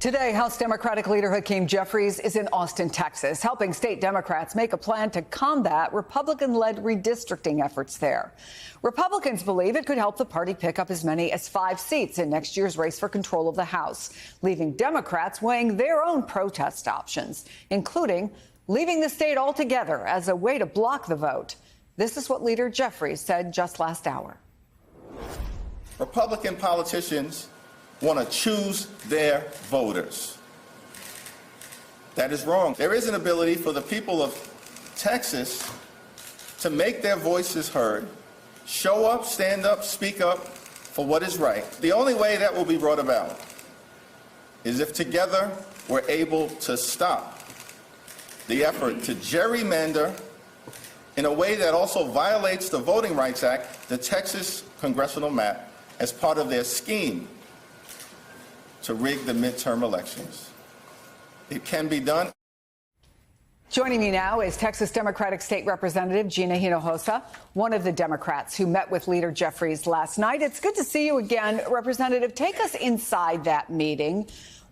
Today, House Democratic leader Hakeem Jeffries is in Austin, Texas, helping state Democrats make a plan to combat Republican-led redistricting efforts there. Republicans believe it could help the party pick up as many as 5 seats in next year's race for control of the House, leaving Democrats weighing their own protest options, including leaving the state altogether as a way to block the vote. This is what Leader Jeffries said just last hour. Republican politicians want to choose their voters. That is wrong. There is an ability for the people of Texas to make their voices heard, show up, stand up, speak up for what is right. The only way that will be brought about is if together we're able to stop the effort to gerrymander in a way that also violates the Voting Rights Act, the Texas congressional map, as part of their scheme to rig the midterm elections. It can be done. Joining me now is Texas Democratic State Representative Gina Hinojosa, one of the Democrats who met with Leader Jeffries last night. It's good to see you again. Representative, take us inside that meeting.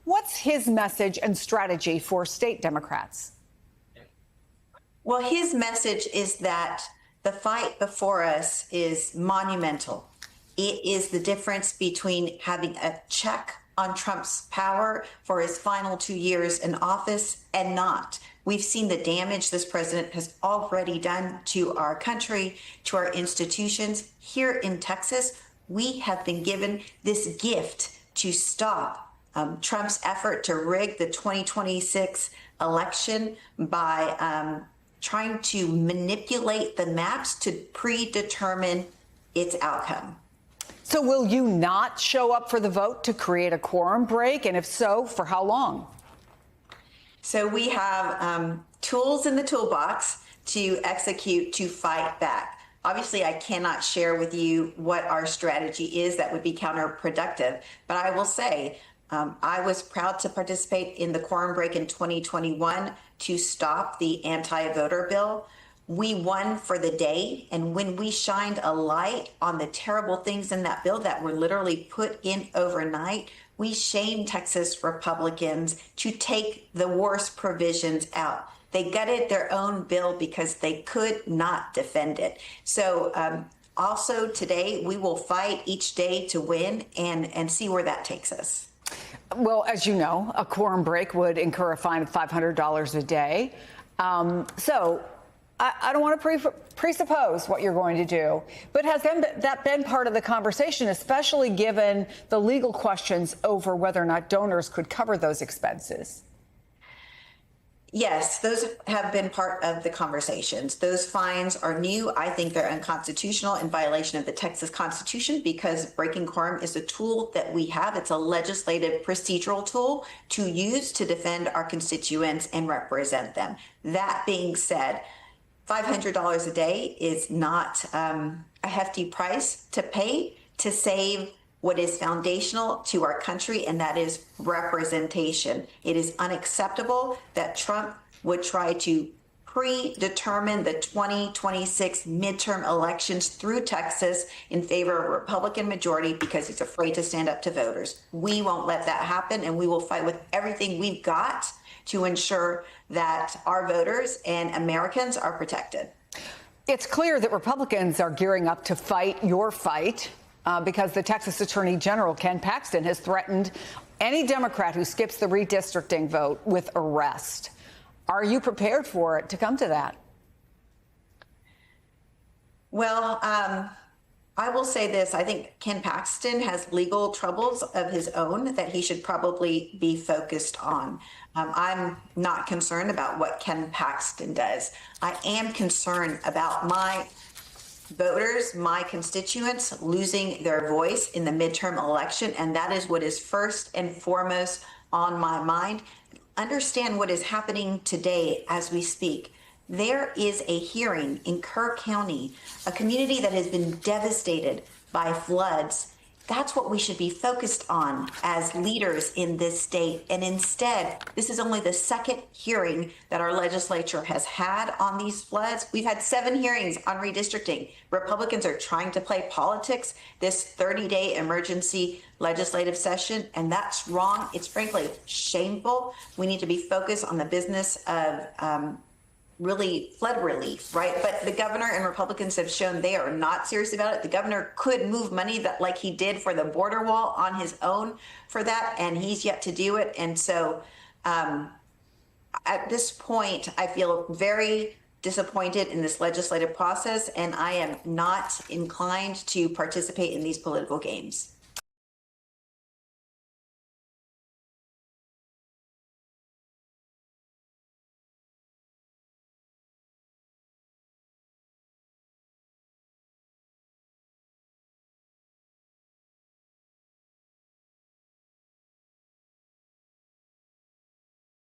What's his message and strategy for state Democrats? Well, his message is that the fight before us is monumental. It is the difference between having a check on Trump's power for his final 2 years in office and not. We've seen the damage this president has already done to our country, to our institutions. Here in Texas, we have been given this gift to stop Trump's effort to rig the 2026 election by trying to manipulate the maps to predetermine its outcome. So will you not show up for the vote to create a quorum break? And if so, for how long? So we have tools in the toolbox to execute, to fight back. Obviously, I cannot share with you what our strategy is. That would be counterproductive. But I will say I was proud to participate in the quorum break in 2021 to stop the anti-voter bill. We won for the day, and when we shined a light on the terrible things in that bill that were literally put in overnight, we shamed Texas Republicans to take the worst provisions out. They gutted their own bill because they could not defend it. So also today, we will fight each day to win and see where that takes us. Well, as you know, a quorum break would incur a fine of $500 a day. I don't want to presuppose what you're going to do, but has that been part of the conversation, especially given the legal questions over whether or not donors could cover those expenses? Yes, those have been part of the conversations. Those fines are new. I think they're unconstitutional in violation of the Texas Constitution because breaking quorum is a tool that we have. It's a legislative procedural tool to use to defend our constituents and represent them. That being said, $500 a day is not a hefty price to pay to save what is foundational to our country, and that is representation. It is unacceptable that Trump would try to predetermine the 2026 midterm elections through Texas in favor of a Republican majority because he's afraid to stand up to voters. We won't let that happen, and we will fight with everything we've got to ensure that our voters and Americans are protected. It's clear that Republicans are gearing up to fight your fight because the Texas Attorney General, Ken Paxton, has threatened any Democrat who skips the redistricting vote with arrest. Are you prepared for it to come to that? Well, I will say this. I think Ken Paxton has legal troubles of his own that he should probably be focused on. I'm not concerned about what Ken Paxton does. I am concerned about my voters, my constituents losing their voice in the midterm election, and that is what is first and foremost on my mind. Understand what is happening today as we speak. There is a hearing in Kerr County, a community that has been devastated by floods That's what we should be focused on as leaders in this state. And instead, this is only the second hearing that our legislature has had on these floods. We've had 7 hearings on redistricting. Republicans are trying to play politics this 30-day emergency legislative session, and that's wrong. It's frankly shameful. We need to be focused on the business of really flood relief, right? But the governor and Republicans have shown they are not serious about it. The governor could move money that like he did for the border wall on his own for that, and he's yet to do it. And so at this point, I feel very disappointed in this legislative process, and I am not inclined to participate in these political games.